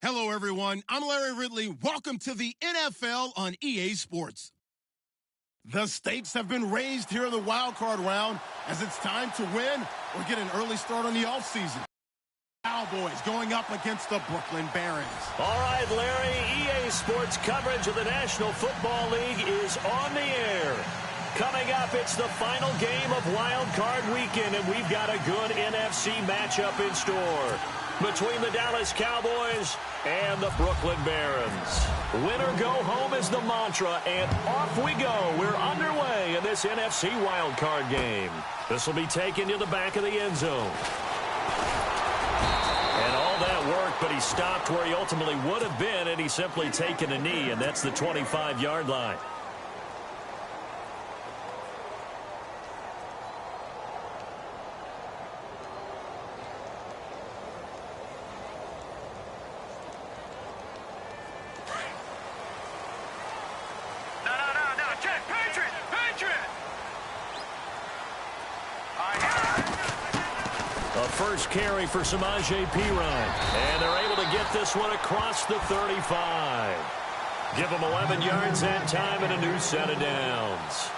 Hello, everyone. I'm Larry Ridley. Welcome to the NFL on EA Sports. The stakes have been raised here in the wild card round as it's time to win or get an early start on the offseason. Cowboys going up against the Brooklyn Barons. All right, Larry, EA Sports coverage of the National Football League is on the air. Coming up, it's the final game of Wild Card Weekend, and we've got a good NFC matchup in store between the Dallas Cowboys and the Brooklyn Barons. Win or go home is the mantra, and off we go. We're underway in this NFC Wild Card game. This will be taken to the back of the end zone. And all that work, but he stopped where he ultimately would have been, and he's simply taken a knee, and that's the 25-yard line. First carry for Samaje Perine. And they're able to get this one across the 35. Give them 11 yards and time and a new set of downs.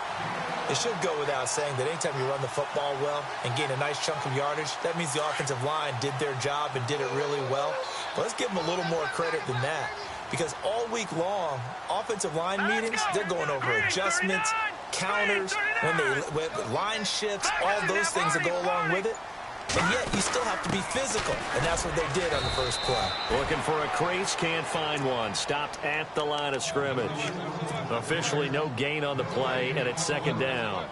It should go without saying that anytime you run the football well and gain a nice chunk of yardage, that means the offensive line did their job and did it really well. But let's give them a little more credit than that, because all week long, offensive line meetings, they're going over adjustments, counters, when line shifts, all those things that go along with it. And yet, you still have to be physical, and that's what they did on the first play. Looking for a crease, can't find one. Stopped at the line of scrimmage. Officially no gain on the play, and it's second down.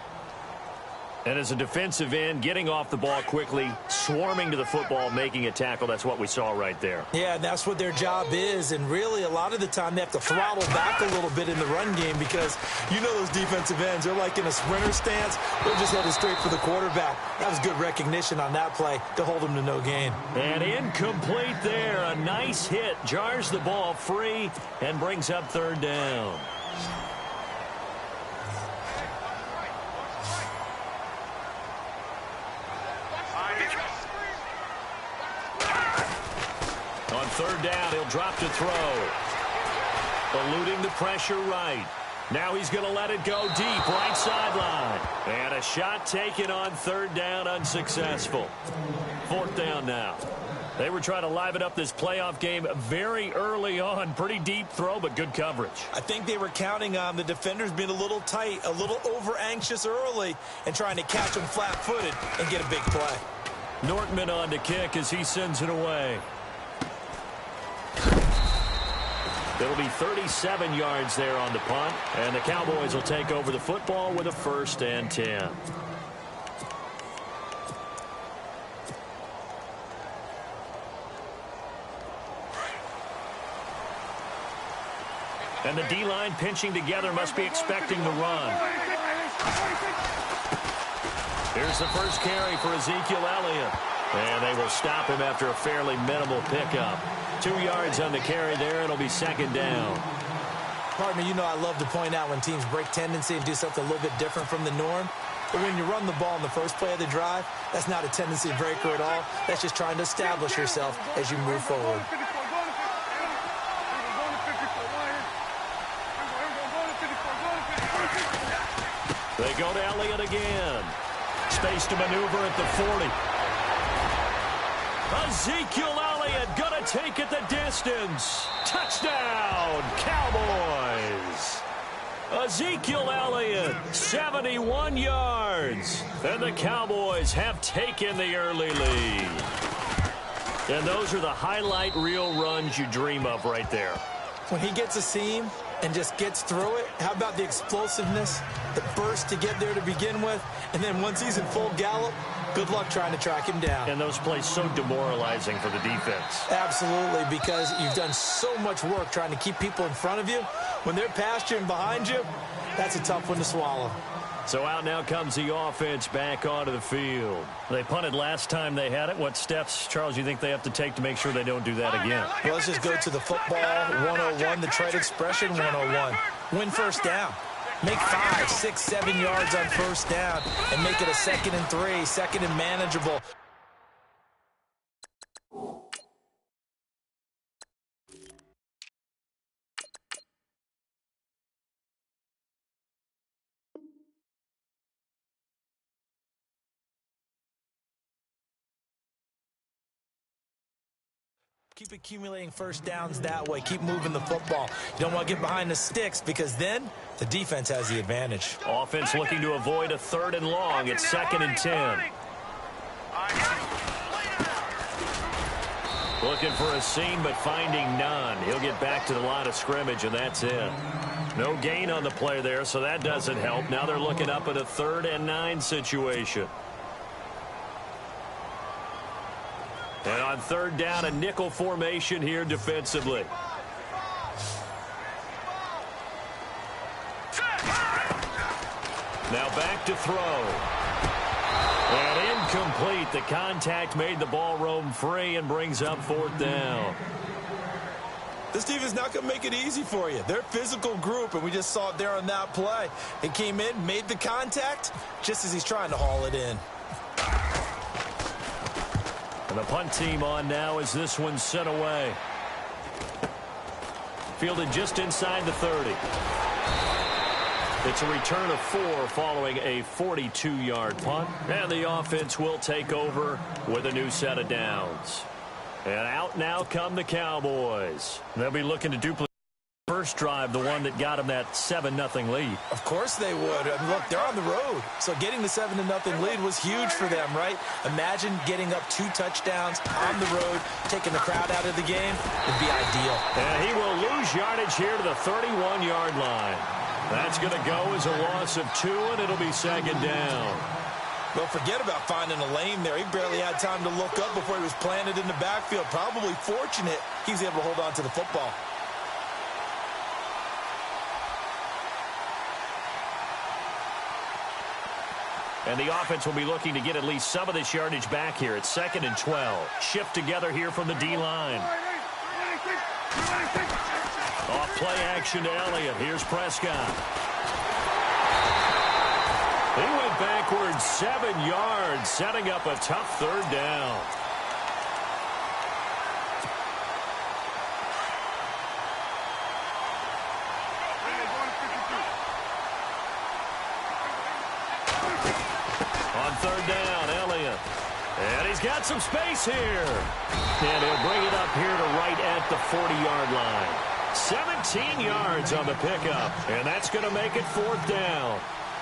And as a defensive end, getting off the ball quickly, swarming to the football, making a tackle, that's what we saw right there. Yeah, and that's what their job is, and really a lot of the time they have to throttle back a little bit in the run game because you know those defensive ends, they're like in a sprinter stance. They're just headed straight for the quarterback. That was good recognition on that play to hold them to no gain. And incomplete there. A nice hit. Jars the ball free and brings up third down. On third down, he'll drop to throw. Eluding the pressure right. Now he's going to let it go deep, right sideline. And a shot taken on third down, unsuccessful. Fourth down now. They were trying to liven up this playoff game very early on. Pretty deep throw, but good coverage. I think they were counting on the defenders being a little tight, a little over-anxious early, and trying to catch them flat-footed and get a big play. Nortman on to kick as he sends it away. It'll be 37 yards there on the punt, and the Cowboys will take over the football with a 1st and 10. And the D-line pinching together, must be expecting the run. Here's the first carry for Ezekiel Elliott. And they will stop him after a fairly minimal pickup. 2 yards on the carry there. It'll be second down. Partner, you know I love to point out when teams break tendency and do something a little bit different from the norm. But when you run the ball in the first play of the drive, that's not a tendency breaker at all. That's just trying to establish yourself as you move forward. They go to Elliott again. Space to maneuver at the 40. Ezekiel Elliott going to take it the distance. Touchdown, Cowboys. Ezekiel Elliott, 71 yards. And the Cowboys have taken the early lead. And those are the highlight reel runs you dream of right there. When he gets a seam and just gets through it, how about the explosiveness, the burst to get there to begin with, and then once he's in full gallop, good luck trying to track him down. And those plays so demoralizing for the defense. Absolutely, because you've done so much work trying to keep people in front of you. When they're past you and behind you, that's a tough one to swallow. So out now comes the offense back onto the field. They punted last time they had it. What steps, Charles, you think they have to take to make sure they don't do that again? Well, let's just go to the football 101, the trade expression 101. Win first down. Make 5, 6, 7 yards on first down and make it a 2nd and 3, 2nd and manageable. Keep accumulating first downs that way. Keep moving the football. You don't want to get behind the sticks because then the defense has the advantage. Offense looking to avoid a 3rd and long. It's 2nd and 10. Looking for a seam, but finding none. He'll get back to the line of scrimmage, and that's it. No gain on the play there, so that doesn't help. Now they're looking up at a 3rd and 9 situation. And on 3rd down, a nickel formation here defensively. Now back to throw. And incomplete. The contact made the ball roam free and brings up 4th down. This team is not going to make it easy for you. They're a physical group, and we just saw it there on that play. It came in, made the contact, just as he's trying to haul it in. And the punt team on now as this one's sent away. Fielded just inside the 30. It's a return of 4 following a 42-yard punt. And the offense will take over with a new set of downs. And out now come the Cowboys. They'll be looking to duplicate the first drive, the one that got them that 7-0 lead. Of course they would. I mean, look, they're on the road. So getting the 7-0 lead was huge for them, right? Imagine getting up 2 touchdowns on the road, taking the crowd out of the game. It'd be ideal. And he will lose yardage here to the 31-yard line. That's going to go as a loss of 2, and it'll be 2nd down. Well, forget about finding a lane there. He barely had time to look up before he was planted in the backfield. Probably fortunate he was able to hold on to the football. And the offense will be looking to get at least some of this yardage back here. It's 2nd and 12. Shift together here from the D-line. Off play action to Elliott. Here's Prescott. He went backwards 7 yards, setting up a tough 3rd down. On 3rd down, Elliott. And he's got some space here. And he'll bring it up here to right at the 40-yard line. 17 yards on the pickup. And that's going to make it 4th down.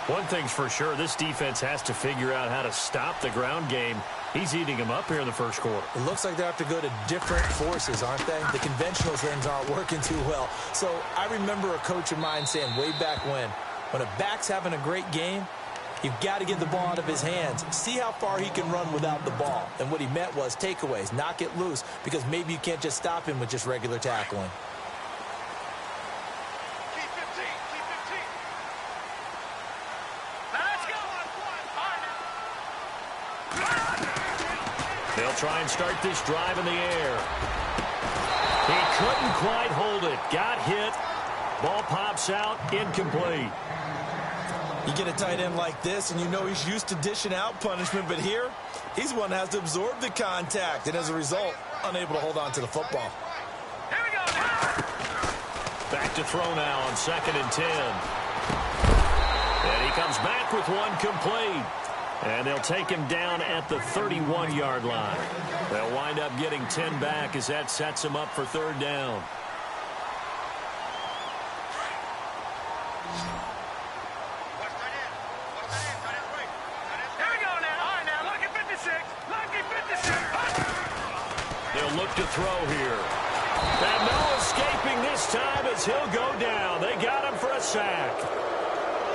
One thing's for sure, this defense has to figure out how to stop the ground game. He's eating them up here in the first quarter. It looks like they have to go to different forces, aren't they? The conventional things aren't working too well. So I remember a coach of mine saying way back when a back's having a great game, you've got to get the ball out of his hands. See how far he can run without the ball. And what he meant was takeaways, knock it loose, because maybe you can't just stop him with just regular tackling. They'll try and start this drive in the air. He couldn't quite hold it. Got hit. Ball pops out. Incomplete. You get a tight end like this, and you know he's used to dishing out punishment, but here, he's the one that has to absorb the contact, and as a result, unable to hold on to the football. Here we go now. Back to throw now on 2nd and 10. And he comes back with one complete. And they'll take him down at the 31-yard line. They'll wind up getting 10 back as that sets him up for 3rd down. Here we go now. All right, now, lucky 56. Lucky 56. They'll look to throw here. And no escaping this time as he'll go down. They got him for a sack.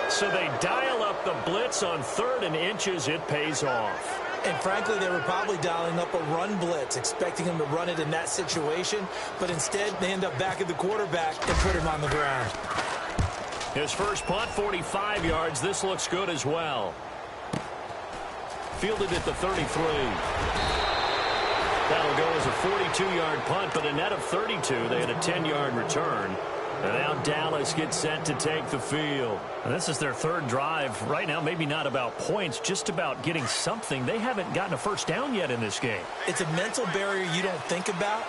So they dial up the blitz on 3rd and inches. It pays off. And frankly, they were probably dialing up a run blitz, expecting him to run it in that situation. But instead, they end up back at the quarterback and put him on the ground. His first punt, 45 yards. This looks good as well. Fielded at the 33. That'll go as a 42-yard punt, but a net of 32. They had a 10-yard return. And now Dallas gets set to take the field. And this is their 3rd drive. Right now, maybe not about points, just about getting something. They haven't gotten a first down yet in this game. It's a mental barrier you don't think about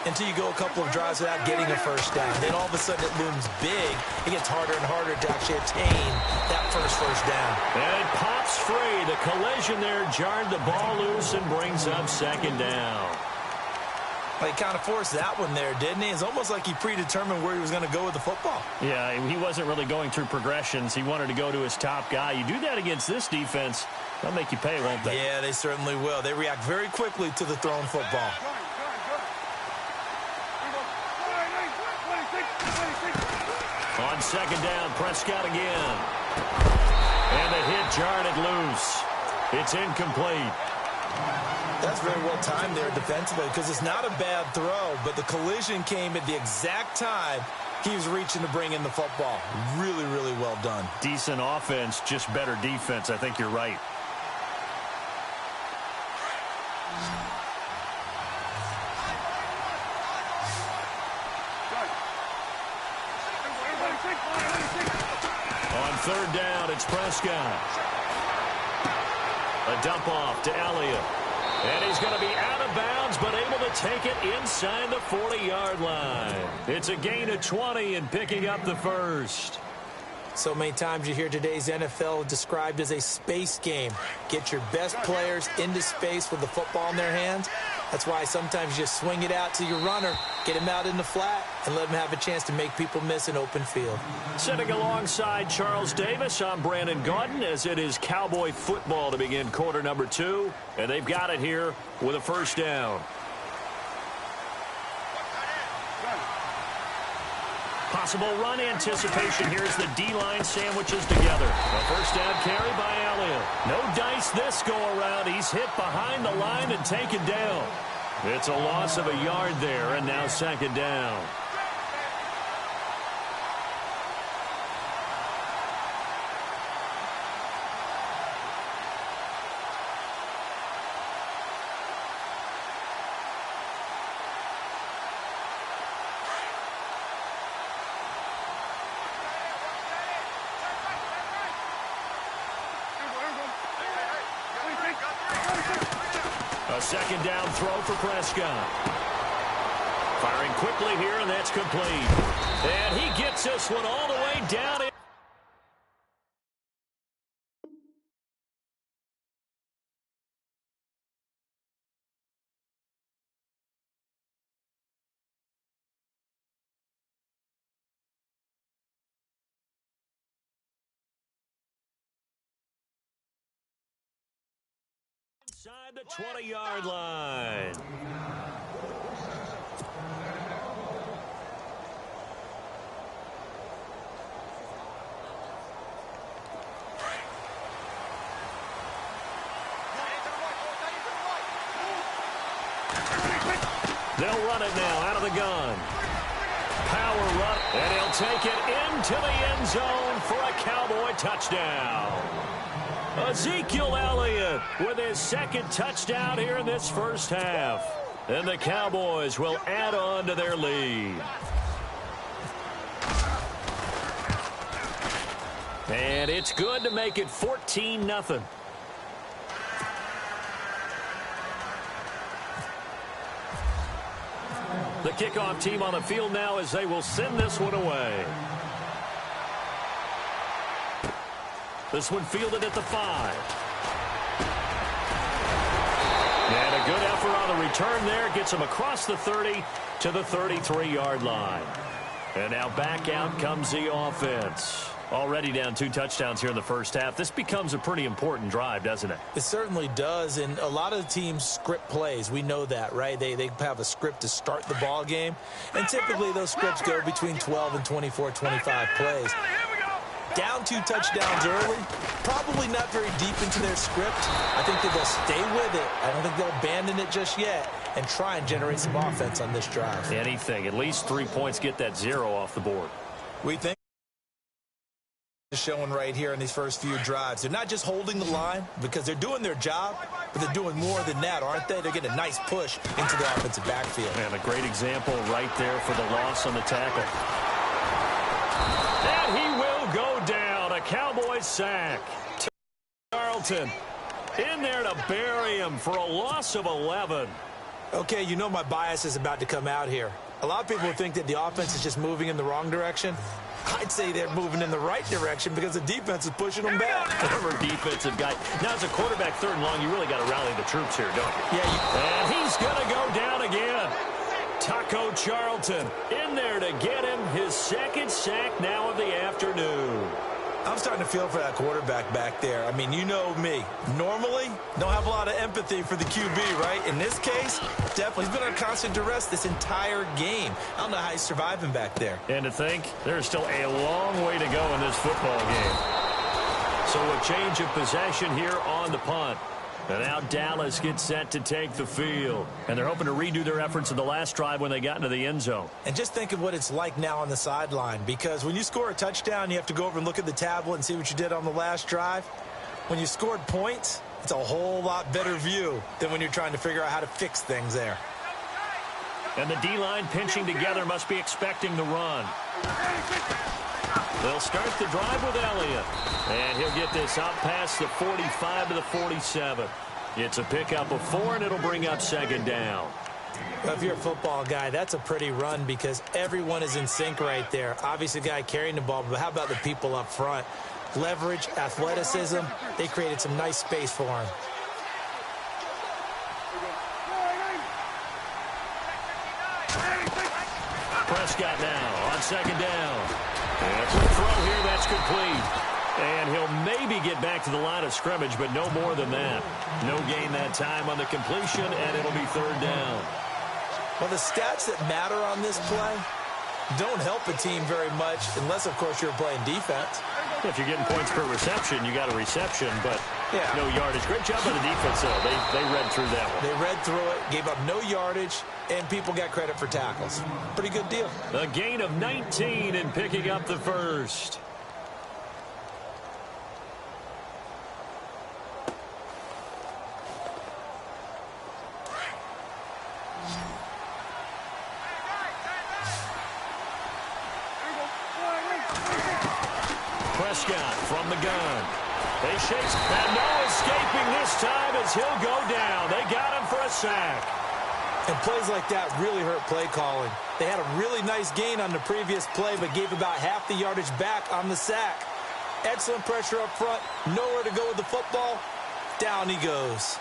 until you go a couple of drives without getting a first down. Then all of a sudden it looms big. It gets harder and harder to actually attain that first down. And it pops free. The collision there jarred the ball loose and brings up 2nd down. Well, he kind of forced that one there, didn't he? It's almost like he predetermined where he was going to go with the football. Yeah, he wasn't really going through progressions. He wanted to go to his top guy. You do that against this defense, they'll make you pay, won't they? Yeah, they certainly will. They react very quickly to the thrown football. On second down, Prescott again. And the hit jarred it loose. It's incomplete. That's very well timed there defensively because it's not a bad throw, but the collision came at the exact time he was reaching to bring in the football. Really, really well done. Decent offense, just better defense. I think you're right. On third down, it's Prescott. A dump off to Elliott. And he's going to be out of bounds, but able to take it inside the 40-yard line. It's a gain of 20 and picking up the first. So many times you hear today's NFL described as a space game. Get your best players into space with the football in their hands. That's why sometimes you just swing it out to your runner, get him out in the flat, and let him have a chance to make people miss an open field. Sitting alongside Charles Davis, I'm Brandon Gaudin, as it is Cowboy football to begin quarter number 2. And they've got it here with a first down. Possible run anticipation. Here's the D-line sandwiches together. A first down carry by Elliott. No dice this go-around. He's hit behind the line and taken down. It's a loss of a yard there, and now second down. A second down throw for Prescott. Firing quickly here, and that's complete. And he gets this one all the way down. Inside the 20-yard line. They'll run it now out of the gun. Power run, and he'll take it into the end zone for a Cowboy touchdown. Ezekiel Elliott with his second touchdown here in this first half. And the Cowboys will add on to their lead. And it's good to make it 14-0. The kickoff team on the field now as they will send this one away. This one fielded at the 5. And a good effort on the return there. Gets him across the 30 to the 33-yard line. And now back out comes the offense. Already down 2 touchdowns here in the first half. This becomes a pretty important drive, doesn't it? It certainly does, and a lot of teams script plays. We know that, right? They have a script to start the ball game, and typically those scripts go between 12 and 24, 25 plays. Down 2 touchdowns early, probably not very deep into their script. I think that they'll stay with it. I don't think they'll abandon it just yet and try and generate some offense on this drive. Anything. At least 3 points, get that 0 off the board. We think showing right here in these first few drives. They're not just holding the line because they're doing their job, but they're doing more than that, aren't they? They're getting a nice push into the offensive backfield. And a great example right there for the loss on the tackle. And he will go down. A Cowboys sack. Carlton in there to bury him for a loss of 11. Okay, you know my bias is about to come out here. A lot of people think that the offense is just moving in the wrong direction. I'd say they're moving in the right direction because the defense is pushing them back. Former defensive guy. Now, as a quarterback, 3rd and long, you really got to rally the troops here, don't you? Yeah. And he's going to go down again. Taco Charlton in there to get him his second sack now of the afternoon. I'm starting to feel for that quarterback back there. I mean, you know me. Normally, don't have a lot of empathy for the QB, right? In this case, definitely. He's been under constant duress this entire game. I don't know how he's surviving back there. And to think, there's still a long way to go in this football game. So a change of possession here on the punt. And now Dallas gets set to take the field. And they're hoping to redo their efforts in the last drive when they got into the end zone. And just think of what it's like now on the sideline. Because when you score a touchdown, you have to go over and look at the tablet and see what you did on the last drive. When you scored points, it's a whole lot better view than when you're trying to figure out how to fix things there. And the D-line pinching together must be expecting the run. They'll start the drive with Elliott. And he'll get this out past the 45 to the 47. It's a pickup of 4, and it'll bring up second down. Well, if you're a football guy, that's a pretty run because everyone is in sync right there. Obviously, the guy carrying the ball, but how about the people up front? Leverage, athleticism, they created some nice space for him. Prescott now on second down. And for a throw here, that's complete. And he'll maybe get back to the line of scrimmage, but no more than that. No gain that time on the completion, and it'll be third down. Well, the stats that matter on this play don't help a team very much unless, of course, you're playing defense. If you're getting points per reception, you got a reception, but no yardage. Great job by the defense, though. They read through that one. They read through it, gave up no yardage, and people got credit for tackles. Pretty good deal. A gain of 19 and picking up the first. Prescott from the gun. They shakes, and no escaping this time as he'll go down. They got him for a sack. And plays like that really hurt play calling. They had a really nice gain on the previous play, but gave about half the yardage back on the sack. Excellent pressure up front. Nowhere to go with the football. Down he goes.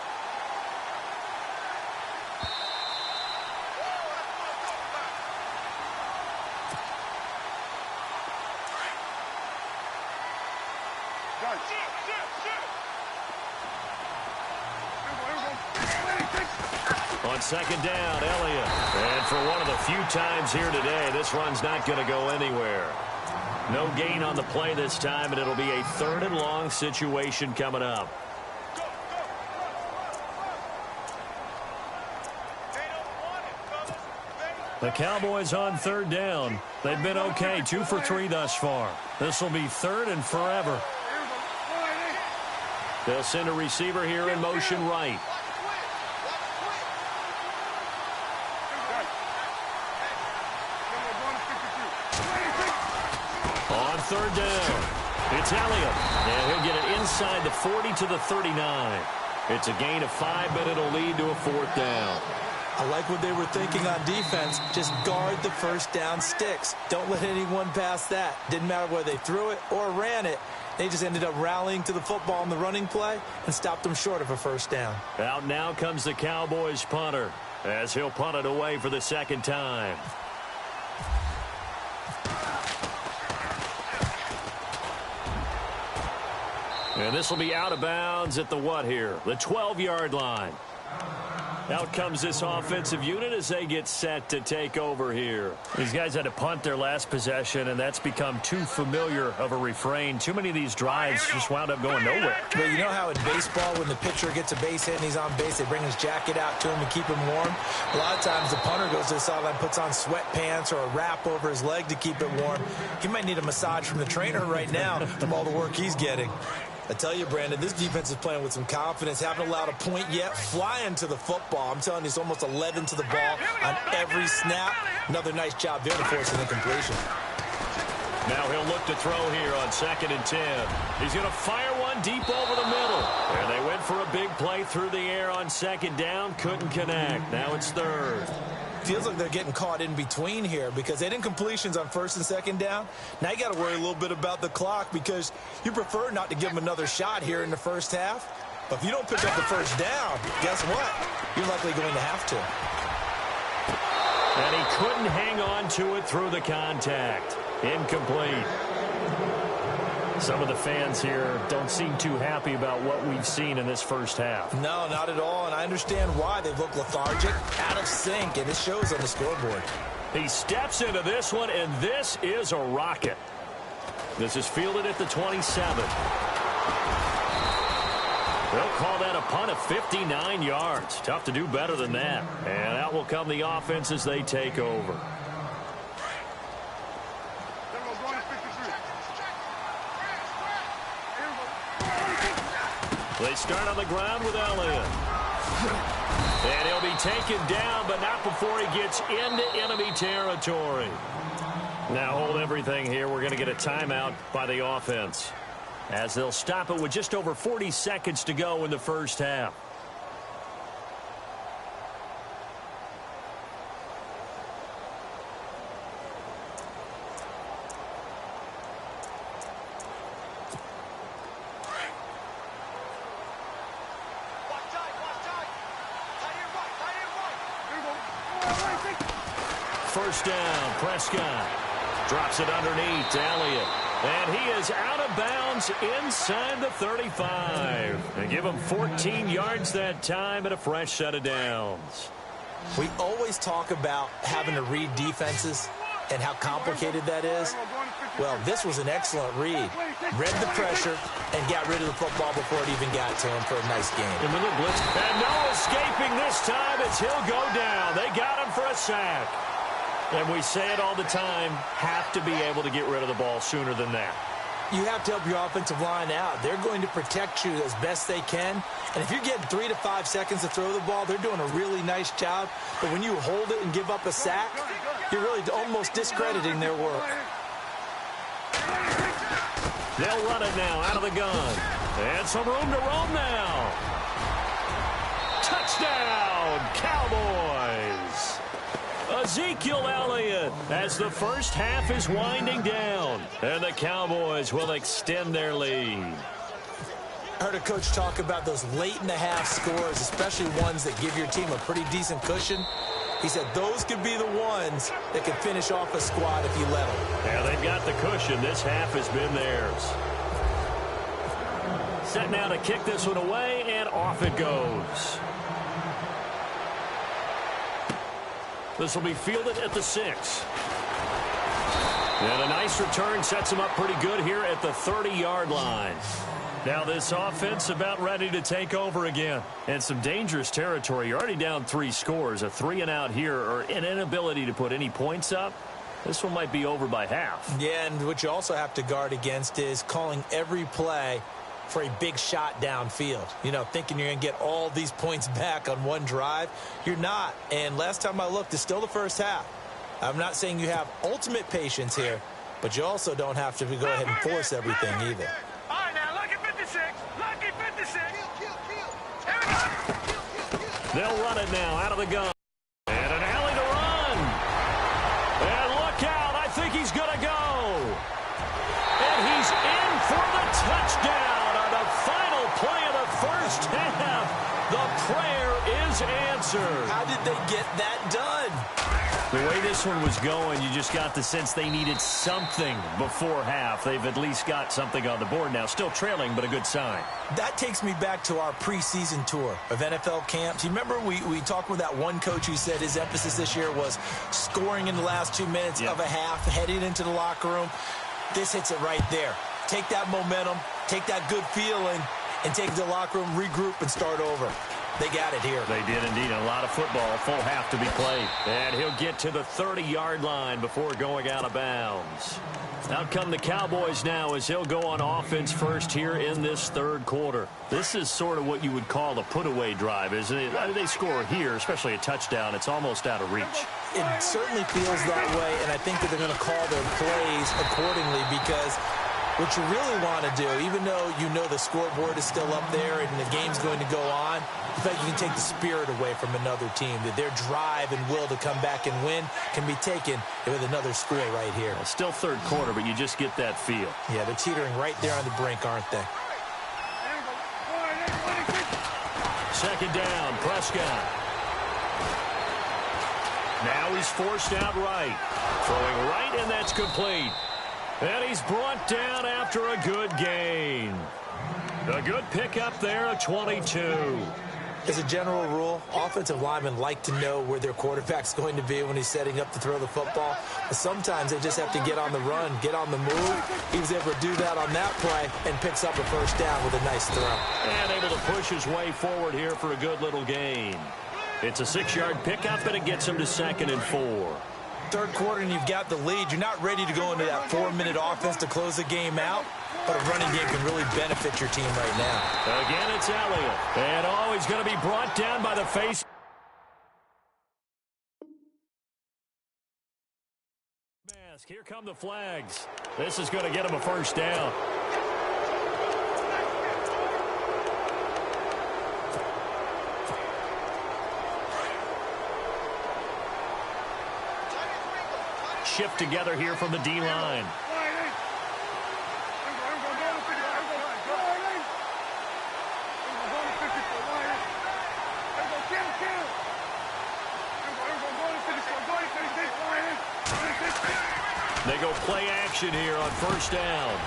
On second down, Elliott. And for one of the few times here today, this run's not going to go anywhere. No gain on the play this time, and it'll be a third and long situation coming up. The Cowboys on third down. They've been okay, 2 for 3 thus far. This will be third and forever. They'll send a receiver here in motion right. On third down, it's Elliott. And he'll get it inside the 40 to the 39. It's a gain of 5, but it'll lead to a fourth down. I like what they were thinking on defense. Just guard the first down sticks. Don't let anyone pass that. Didn't matter whether they threw it or ran it. They just ended up rallying to the football in the running play and stopped them short of a first down. Out now comes the Cowboys punter as he'll punt it away for the second time. And this will be out of bounds at the what here? The 12-yard line. Out comes this offensive unit as they get set to take over here. These guys had to punt their last possession, and that's become too familiar of a refrain. Too many of these drives just wound up going nowhere. But you know how in baseball, when the pitcher gets a base hit and he's on base, they bring his jacket out to him and keep him warm? A lot of times the punter goes to the sideline, puts on sweatpants or a wrap over his leg to keep it warm. He might need a massage from the trainer right now from all the work he's getting. I tell you, Brandon, this defense is playing with some confidence. Haven't allowed a point yet. Flying to the football. I'm telling you, it's almost 11 to the ball on every snap. Another nice job there to force an incompletion. Now he'll look to throw here on 2nd and 10. He's going to fire one deep over the middle. And they went for a big play through the air on second down. Couldn't connect. Now it's third. Feels like they're getting caught in between here because they didn't completions on 1st and 2nd down. Now you got to worry a little bit about the clock because you prefer not to give them another shot here in the first half. But if you don't pick up the first down, guess what? You're likely going to have to. And he couldn't hang on to it through the contact. Incomplete. Some of the fans here don't seem too happy about what we've seen in this first half. No, not at all, and I understand why. They look lethargic, out of sync, and it shows on the scoreboard. He steps into this one, and this is a rocket. This is fielded at the 27. They'll call that a punt of 59 yards. Tough to do better than that. And out will come the offense as they take over. They start on the ground with Elliott. And he'll be taken down, but not before he gets into enemy territory. Now hold everything here. We're going to get a timeout by the offense, as they'll stop it with just over 40 seconds to go in the first half. First down, Prescott drops it underneath to Elliott. And he is out of bounds inside the 35. And give him 14 yards that time and a fresh set of downs. We always talk about having to read defenses and how complicated that is. Well, this was an excellent read. Read the pressure and got rid of the football before it even got to him for a nice game. And no escaping this time as he'll go down. They got him for a sack. And we say it all the time, have to be able to get rid of the ball sooner than that. You have to help your offensive line out. They're going to protect you as best they can. And if you're getting 3 to 5 seconds to throw the ball, they're doing a really nice job. But when you hold it and give up a sack, you're really almost discrediting their work. They'll run it now out of the gun. And some room to roam now. Touchdown, Cowboys! Ezekiel Elliott as the first half is winding down. And the Cowboys will extend their lead. I heard a coach talk about those late-in-the-half scores, especially ones that give your team a pretty decent cushion. He said those could be the ones that could finish off a squad if you let them. Yeah, they've got the cushion. This half has been theirs. Set now to kick this one away, and off it goes. This will be fielded at the 6. And a nice return sets him up pretty good here at the 30-yard line. Now this offense about ready to take over again. And some dangerous territory. You're already down 3 scores. A 3-and-out here, or an inability to put any points up. This one might be over by half. Yeah, and what you also have to guard against is calling every play for a big shot downfield. You know, thinking you're going to get all these points back on one drive. You're not. And last time I looked, it's still the first half. I'm not saying you have ultimate patience here, but you also don't have to go ahead and force everything either. All right, now, lucky 56. Lucky 56. Here we go. They'll run it now out of the gun. And an alley to run. And look out. I think he's going to go. And he's in for the touchdown on the final play of the first half. The prayer is answered. How did they get that done? The way this one was going, you just got the sense they needed something before half. They've at least got something on the board now. Still trailing, but a good sign. That takes me back to our preseason tour of NFL camps. You remember we talked with that one coach who said his emphasis this year was scoring in the last 2 minutes of a half, heading into the locker room. This hits it right there. Take that momentum, take that good feeling, and take it to the locker room, regroup, and start over. They got it here. They did indeed. A lot of football, full half to be played. And he'll get to the 30-yard line before going out of bounds. Out come the Cowboys now as he'll go on offense first here in this third quarter. This is sort of what you would call a put-away drive, isn't it? They score here, especially a touchdown. It's almost out of reach. It certainly feels that way, and I think that they're going to call their plays accordingly because what you really want to do, even though you know the scoreboard is still up there and the game's going to go on, in fact, you can take the spirit away from another team. That their drive and will to come back and win can be taken with another score right here. Well, still third quarter, but you just get that feel. Yeah, they're teetering right there on the brink, aren't they? Second down, Prescott. Now he's forced out right. Throwing right, and that's complete. And he's brought down after a good gain. A good pickup there, a 22. As a general rule, offensive linemen like to know where their quarterback's going to be when he's setting up to throw the football. But sometimes they just have to get on the run, get on the move. He was able to do that on that play and picks up a first down with a nice throw. And able to push his way forward here for a good little gain. It's a 6-yard pickup, and it gets him to 2nd and 4. Third quarter, and you've got the lead. You're not ready to go into that 4-minute offense to close the game out. But a running game can really benefit your team right now. Again, it's Elliott. And he's going to be brought down by the face. Mask. Here come the flags. This is going to get him a first down. Shift together here from the D-line. They go play action here on first down.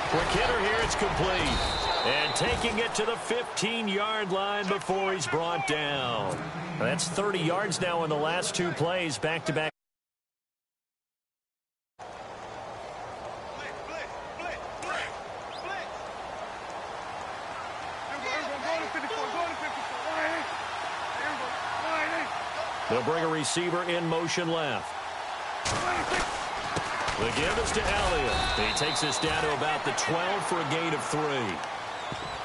Quick hitter here, it's complete. And taking it to the 15-yard line before he's brought down. That's 30 yards now in the last 2 plays, back-to-back. They'll bring a receiver in motion left. The give is to Elliott. He takes us down to about the 12 for a gain of 3.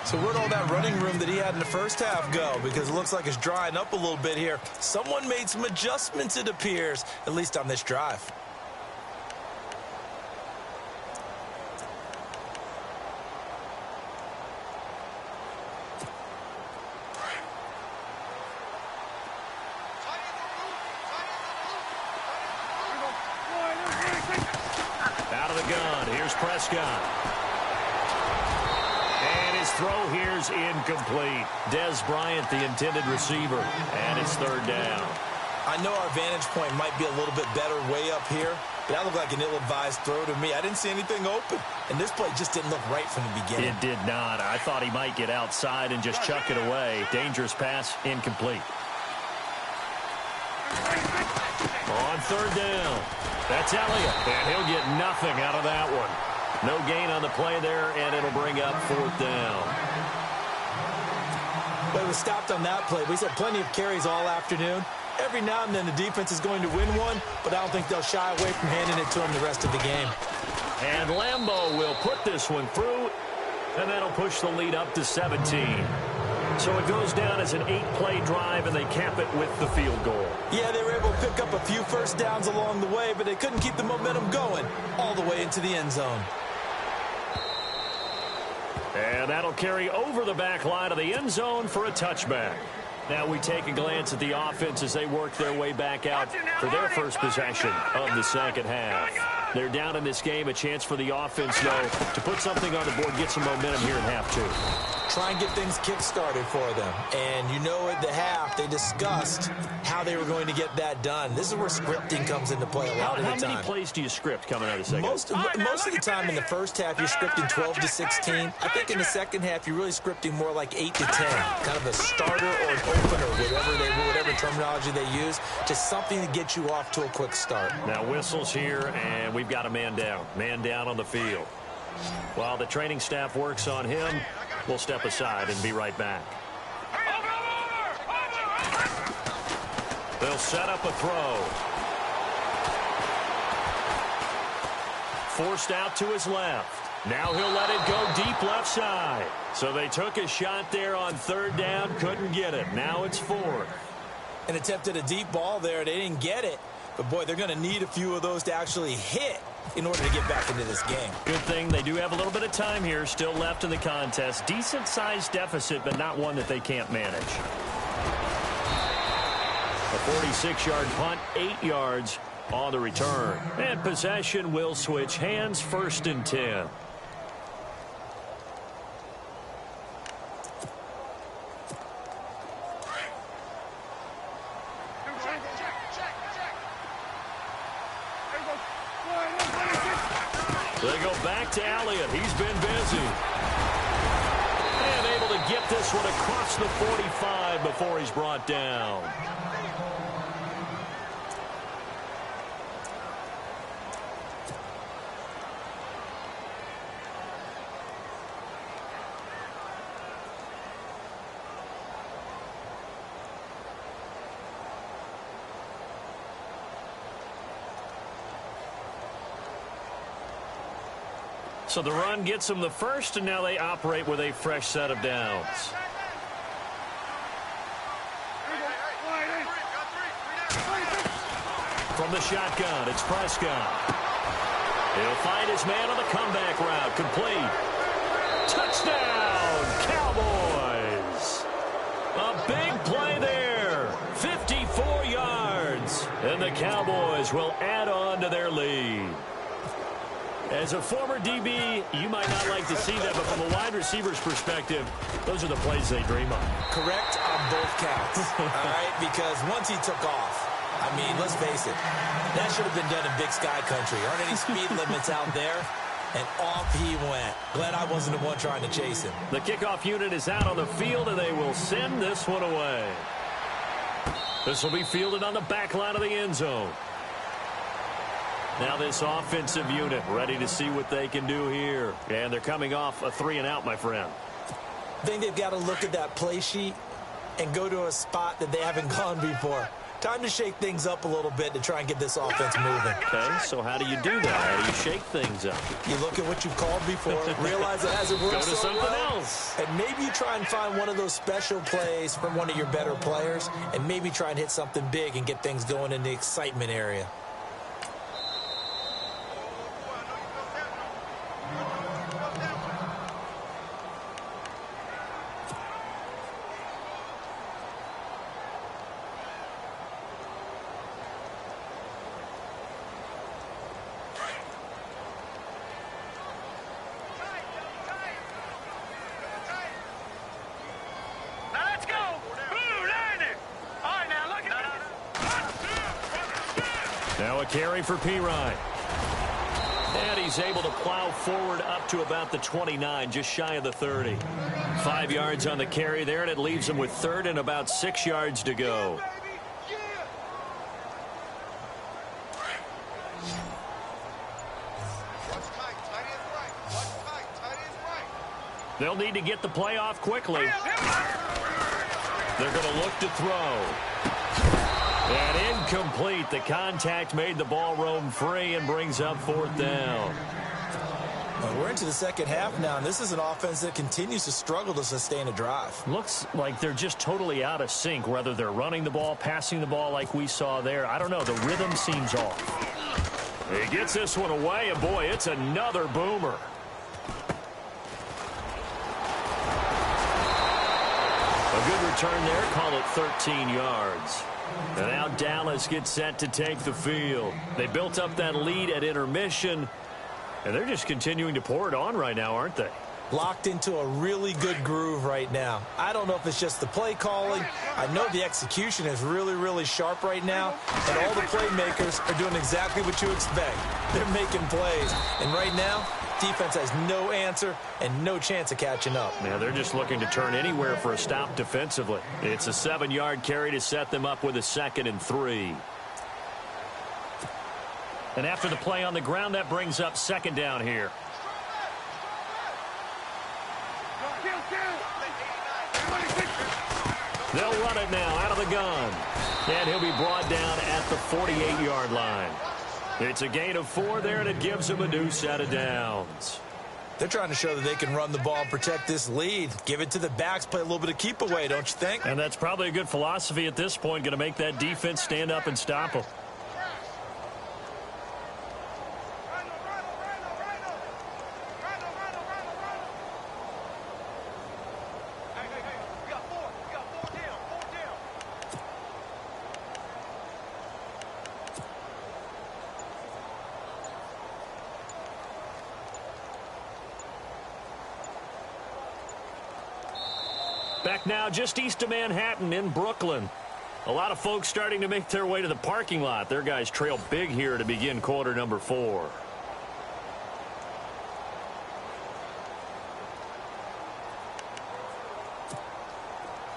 So where'd all that running room that he had in the first half go? Because it looks like it's drying up a little bit here. Someone made some adjustments, it appears, at least on this drive. Prescott. And his throw here's incomplete. Des Bryant, the intended receiver. And it's 3rd down. I know our vantage point might be a little bit better way up here, but that looked like an ill-advised throw to me. I didn't see anything open. And this play just didn't look right from the beginning. It did not. I thought he might get outside and just chuck it away. Dangerous pass, incomplete. On 3rd down. That's Elliott. And he'll get nothing out of that one. No gain on the play there, and it'll bring up 4th down. But it was stopped on that play. We had plenty of carries all afternoon. Every now and then the defense is going to win one, but I don't think they'll shy away from handing it to him the rest of the game. And Lambeau will put this one through, and that'll push the lead up to 17. So it goes down as an 8-play drive, and they cap it with the field goal. Yeah, they were able to pick up a few first downs along the way, but they couldn't keep the momentum going all the way into the end zone. And that'll carry over the back line of the end zone for a touchback. Now we take a glance at the offense as they work their way back out for their first possession of the second half. They're down in this game. A chance for the offense, though, to put something on the board, get some momentum here in half 2. Try and get things kick-started for them. And you know at the half, they discussed how they were going to get that done. This is where scripting comes into play a lot of the time. How many plays do you script coming out of the second? Most of the time in the first half, you're scripting 12 to 16. I think in the second half, you're really scripting more like 8 to 10. Kind of a starter or an opener, whatever terminology they use. Just something to get you off to a quick start. Now whistles here, and we've got a man down. Man down on the field. While the training staff works on him, we'll step aside and be right back. They'll set up a throw. Forced out to his left. Now he'll let it go deep left side. So they took a shot there on 3rd down, couldn't get it. Now it's 4th. And attempted a deep ball there. They didn't get it. But, boy, they're going to need a few of those to actually hit in order to get back into this game. Good thing they do have a little bit of time here still left in the contest. Decent-sized deficit, but not one that they can't manage. A 46-yard punt, 8 yards on the return. And possession will switch hands, 1st and 10. They go back to Elliott. He's been busy. And able to get this one across the 45 before he's brought down. So the run gets them the first, and now they operate with a fresh set of downs. From the shotgun, it's Prescott. He'll find his man on the comeback route. Complete. Touchdown, Cowboys. A big play there. 54 yards. And the Cowboys will add on to their lead. As a former DB, you might not like to see that, but from a wide receiver's perspective, those are the plays they dream of. Correct on both counts, all right? Because once he took off, I mean, let's face it, that should have been done in Big Sky Country. Aren't any speed limits out there? And off he went. Glad I wasn't the one trying to chase him. The kickoff unit is out on the field, and they will send this one away. This will be fielded on the back line of the end zone. Now this offensive unit ready to see what they can do here. And they're coming off a 3-and-out, my friend. I think they've got to look at that play sheet and go to a spot that they haven't gone before. Time to shake things up a little bit to try and get this offense moving. Okay, so how do you do that? How do you shake things up? You look at what you've called before, realize it hasn't worked Go to so something well, else. and maybe you try and find one of those special plays from one of your better players, and maybe try and hit something big and get things going in the excitement area. Now a carry for Pirine. And he's able to plow forward up to about the 29, just shy of the 30. 5 yards on the carry there, and it leaves him with third and about 6 yards to go. They'll need to get the play off quickly. They're going to look to throw. And incomplete. The contact made the ball roam free and brings up fourth down. Well, we're into the second half now, and this is an offense that continues to struggle to sustain a drive. Looks like they're just totally out of sync, whether they're running the ball, passing the ball like we saw there. I don't know. The rhythm seems off. He gets this one away, and boy, it's another boomer. A good return there. Call it 13 yards. And now Dallas gets set to take the field. They built up that lead at intermission, and they're just continuing to pour it on right now, aren't they? Locked into a really good groove right now. I don't know if it's just the play calling. I know the execution is really, really sharp right now, and all the playmakers are doing exactly what you expect. They're making plays, and right now, defense has no answer and no chance of catching up. Yeah, they're just looking to turn anywhere for a stop defensively. It's a 7-yard carry to set them up with a 2nd and 3. And after the play on the ground, that brings up 2nd down here. They'll run it now out of the gun. And he'll be brought down at the 48-yard line. It's a gain of 4 there, and it gives them a new set of downs. They're trying to show that they can run the ball and protect this lead. Give it to the backs, play a little bit of keep away, don't you think? And that's probably a good philosophy at this point, going to make that defense stand up and stop them. Back now just east of Manhattan in Brooklyn. A lot of folks starting to make their way to the parking lot. Their guys trail big here to begin quarter number 4.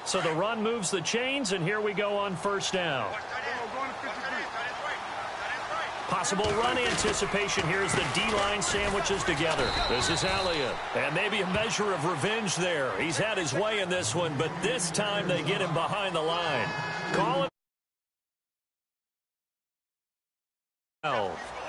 So the run moves the chains, and here we go on first down. Possible run anticipation here as the D-line sandwiches together. This is Elliott. And maybe a measure of revenge there. He's had his way in this one, but this time they get him behind the line. Call it 12.